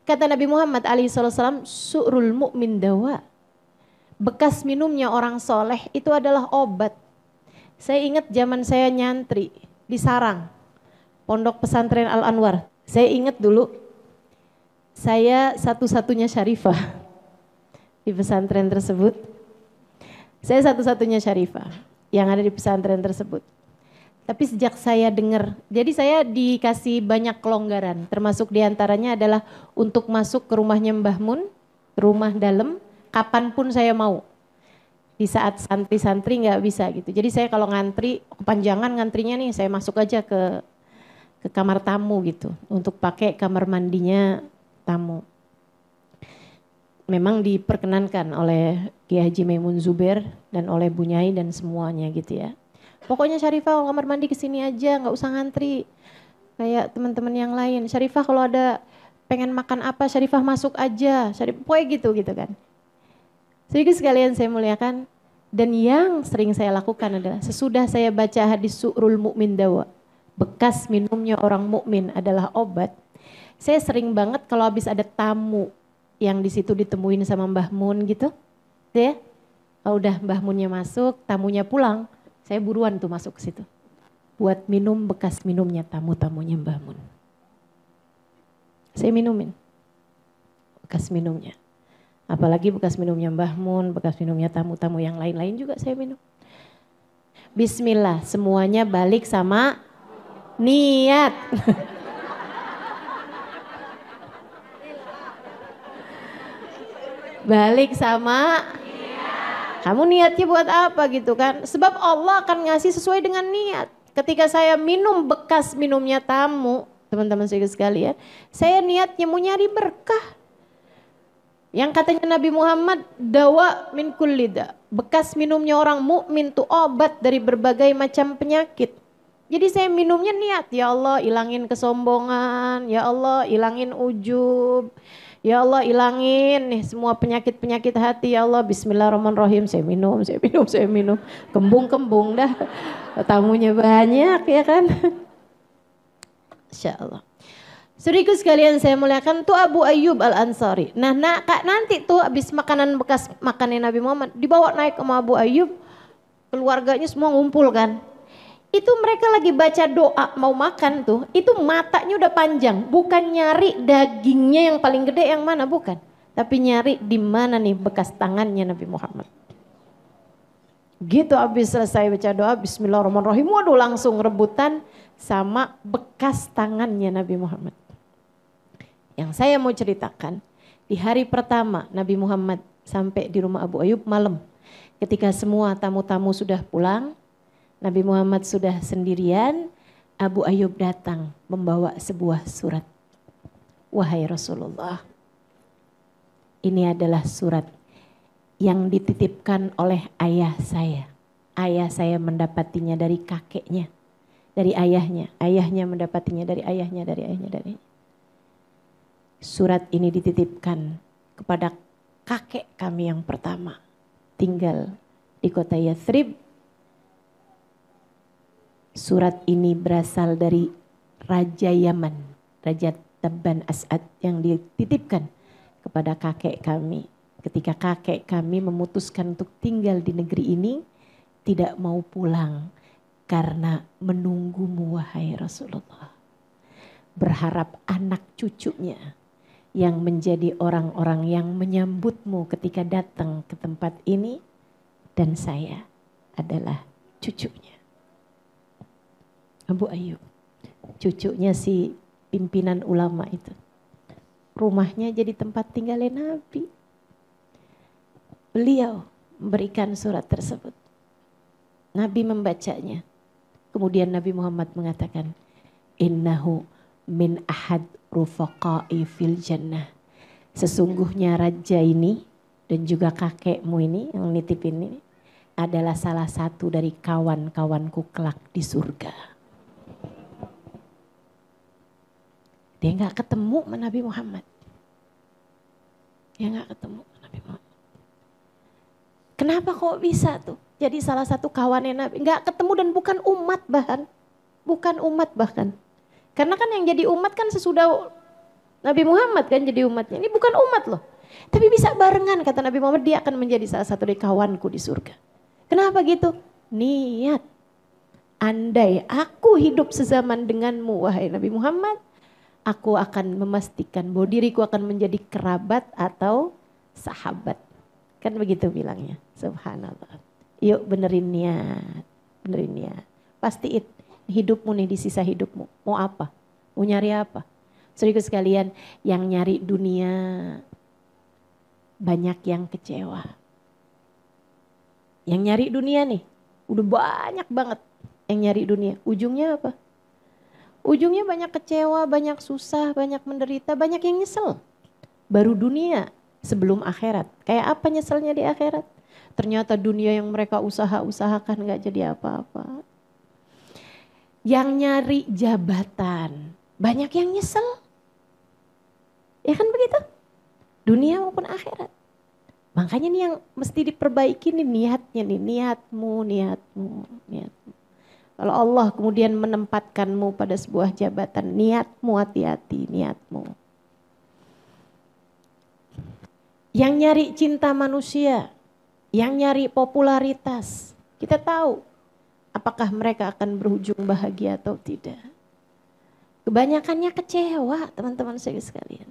S1: Kata Nabi Muhammad SAW, su'rul mu'min dawa. Bekas minumnya orang soleh itu adalah obat. Saya ingat zaman saya nyantri di Sarang, Pondok Pesantren Al-Anwar. Saya ingat dulu, saya satu-satunya syarifah di pesantren tersebut. Saya satu-satunya syarifah yang ada di pesantren tersebut. Tapi sejak saya dengar, jadi saya dikasih banyak kelonggaran, termasuk diantaranya adalah untuk masuk ke rumahnya Mbah Mun, rumah dalam, kapanpun saya mau. Di saat santri-santri nggak bisa gitu. Jadi saya kalau ngantri, kepanjangan ngantrinya nih, saya masuk aja ke kamar tamu gitu. Untuk pakai kamar mandinya tamu. Memang diperkenankan oleh Kiai Haji Maimun Zubair dan oleh Bu Nyai dan semuanya gitu ya. Pokoknya Syarifah kalau kamar mandi kesini aja, nggak usah ngantri. Kayak teman-teman yang lain. Syarifah kalau ada pengen makan apa, Syarifah masuk aja. Pokoknya gitu kan. Sedikit sekalian saya muliakan, dan yang sering saya lakukan adalah sesudah saya baca hadis su'rul mu'min dawa, bekas minumnya orang mukmin adalah obat. Saya sering banget kalau habis ada tamu yang di situ ditemuin sama Mbah Mun gitu, ya, kalau udah Mbah Munnya masuk, tamunya pulang, saya buruan tuh masuk ke situ, buat minum bekas minumnya tamu-tamunya Mbah Mun. Saya minumin bekas minumnya. Apalagi bekas minumnya Mbah Mun, bekas minumnya tamu-tamu yang lain-lain juga saya minum. Bismillah, semuanya balik sama niat. Balik sama niat. Kamu niatnya buat apa gitu kan? Sebab Allah akan ngasih sesuai dengan niat. Ketika saya minum bekas minumnya tamu, teman-teman sekalian, saya niatnya mau nyari berkah. Yang katanya Nabi Muhammad, dawa min kulli da. Bekas minumnya orang mukmin tuh obat dari berbagai macam penyakit. Jadi saya minumnya niat, ya Allah ilangin kesombongan, ya Allah ilangin ujub, ya Allah ilangin nih semua penyakit-penyakit hati, ya Allah bismillahirrahmanirrahim. Saya minum. Kembung-kembung dah. Tamunya banyak ya kan. Insya Allah. Saudaraku sekalian saya muliakan, tuh Abu Ayyub Al-Ansari. Nah nanti tuh habis makanan bekas makannya Nabi Muhammad dibawa naik sama Abu Ayyub, keluarganya semua ngumpul kan. Itu mereka lagi baca doa mau makan tuh, itu matanya udah panjang, bukan nyari dagingnya yang paling gede yang mana, bukan. Tapi nyari di mana nih bekas tangannya Nabi Muhammad. Gitu habis selesai baca doa bismillahirrahmanirrahim, waduh langsung rebutan sama bekas tangannya Nabi Muhammad. Yang saya mau ceritakan, di hari pertama Nabi Muhammad sampai di rumah Abu Ayyub malam, ketika semua tamu-tamu sudah pulang, Nabi Muhammad sudah sendirian, Abu Ayyub datang membawa sebuah surat. Wahai Rasulullah, ini adalah surat yang dititipkan oleh ayah saya. Ayah saya mendapatinya dari kakeknya, dari ayahnya. Ayahnya mendapatinya dari ayahnya, dari ayahnya, dari ayahnya. Surat ini dititipkan kepada kakek kami yang pertama, tinggal di kota Yathrib. Surat ini berasal dari Raja Yaman, Raja Tabban As'ad, yang dititipkan kepada kakek kami. Ketika kakek kami memutuskan untuk tinggal di negeri ini, tidak mau pulang. karena menunggumu wahai Rasulullah. Berharap anak cucunya yang menjadi orang-orang yang menyambutmu ketika datang ke tempat ini, dan saya adalah cucunya. Abu Ayyub, cucunya si pimpinan ulama itu. Rumahnya jadi tempat tinggalnya Nabi. Beliau memberikan surat tersebut. Nabi membacanya. Kemudian Nabi Muhammad mengatakan, innahu min ahad rufaqai fil jannah. Sesungguhnya raja ini dan juga kakekmu ini yang nitipin ini adalah salah satu dari kawan-kawanku kelak di surga. Dia gak ketemu sama Nabi Muhammad. Dia gak ketemu sama Nabi Muhammad. Kenapa kok bisa tuh jadi salah satu kawannya Nabi? Gak ketemu dan bukan umat bahkan. Bukan umat bahkan. Karena kan yang jadi umat kan sesudah Nabi Muhammad kan jadi umatnya. Ini bukan umat loh. Tapi bisa barengan kata Nabi Muhammad, dia akan menjadi salah satu dari kawanku di surga. Kenapa gitu? Niat. Andai aku hidup sezaman denganmu wahai Nabi Muhammad, aku akan memastikan bahwa diriku akan menjadi kerabat atau sahabat. Kan begitu bilangnya. Subhanallah. Yuk benerin niat. Benerin niat. Pastiin hidupmu nih di sisa hidupmu. Mau apa? Mau nyari apa? Saudaraku sekalian, yang nyari dunia banyak yang kecewa. Yang nyari dunia nih, udah banyak banget yang nyari dunia. Ujungnya apa? Ujungnya banyak kecewa, banyak susah, banyak menderita, banyak yang nyesel. Baru dunia sebelum akhirat. Kayak apa nyeselnya di akhirat? Ternyata dunia yang mereka usahakan gak jadi apa-apa. Yang nyari jabatan, banyak yang nyesel. Ya kan begitu? Dunia maupun akhirat. Makanya nih yang mesti diperbaiki nih niatnya nih, niatmu. Kalau Allah kemudian menempatkanmu pada sebuah jabatan, niatmu hati-hati, niatmu. Yang nyari cinta manusia, yang nyari popularitas, kita tahu apakah mereka akan berujung bahagia atau tidak. Kebanyakannya kecewa teman-teman saya sekalian.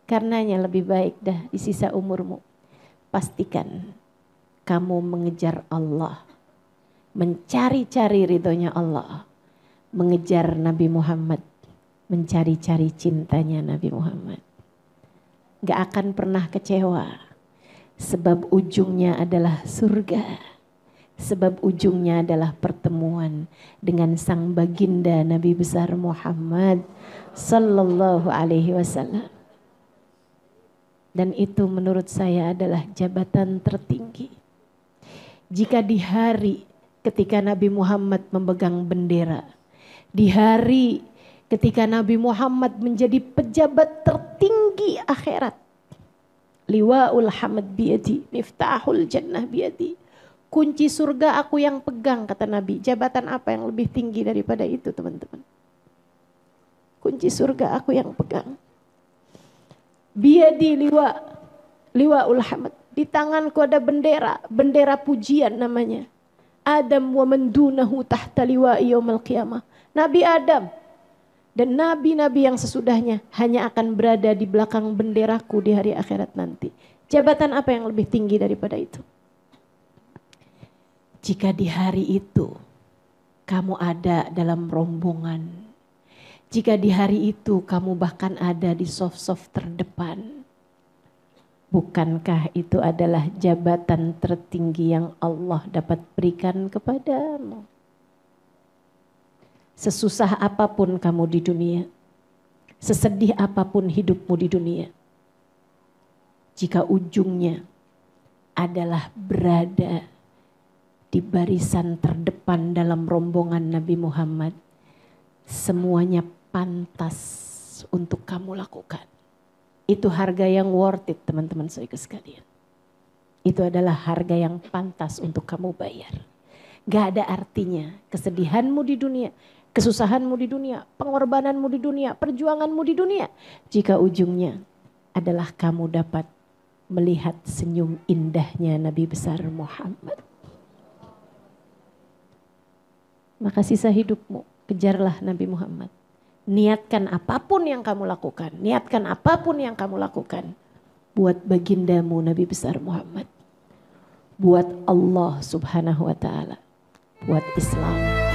S1: Karenanya lebih baik dah di sisa umurmu, pastikan kamu mengejar Allah. Mencari-cari ridhonya Allah. Mengejar Nabi Muhammad. Mencari-cari cintanya Nabi Muhammad. Gak akan pernah kecewa. Sebab ujungnya adalah surga. Sebab ujungnya adalah pertemuan dengan sang baginda Nabi besar Muhammad sallallahu alaihi wasallam. Dan itu menurut saya adalah jabatan tertinggi. Jika di hari ketika Nabi Muhammad memegang bendera, di hari ketika Nabi Muhammad menjadi pejabat tertinggi akhirat, liwa'ul hamd biyadi, miftahul jannah biyadi, kunci surga aku yang pegang kata Nabi. Jabatan apa yang lebih tinggi daripada itu teman-teman? Kunci surga aku yang pegang. Biyadi liwa'ul hamd. Di tanganku ada bendera, bendera pujian namanya. Adam wa man dunahu tahta liwa'i yaumil qiyamah. Nabi Adam dan nabi-nabi yang sesudahnya hanya akan berada di belakang benderaku di hari akhirat nanti. Jabatan apa yang lebih tinggi daripada itu? Jika di hari itu kamu ada dalam rombongan, jika di hari itu kamu bahkan ada di saf-saf terdepan, bukankah itu adalah jabatan tertinggi yang Allah dapat berikan kepadamu? Sesusah apapun kamu di dunia, sesedih apapun hidupmu di dunia, jika ujungnya adalah berada di barisan terdepan dalam rombongan Nabi Muhammad, semuanya pantas untuk kamu lakukan. Itu harga yang worth it teman-teman saya sekalian. Itu adalah harga yang pantas untuk kamu bayar. Gak ada artinya kesedihanmu di dunia, kesusahanmu di dunia, pengorbananmu di dunia, perjuanganmu di dunia, jika ujungnya adalah kamu dapat melihat senyum indahnya Nabi besar Muhammad. maka sisa hidupmu kejarlah Nabi Muhammad. Niatkan apapun yang kamu lakukan, niatkan apapun yang kamu lakukan buat bagindamu Nabi besar Muhammad, buat Allah Subhanahu wa taala, buat Islam.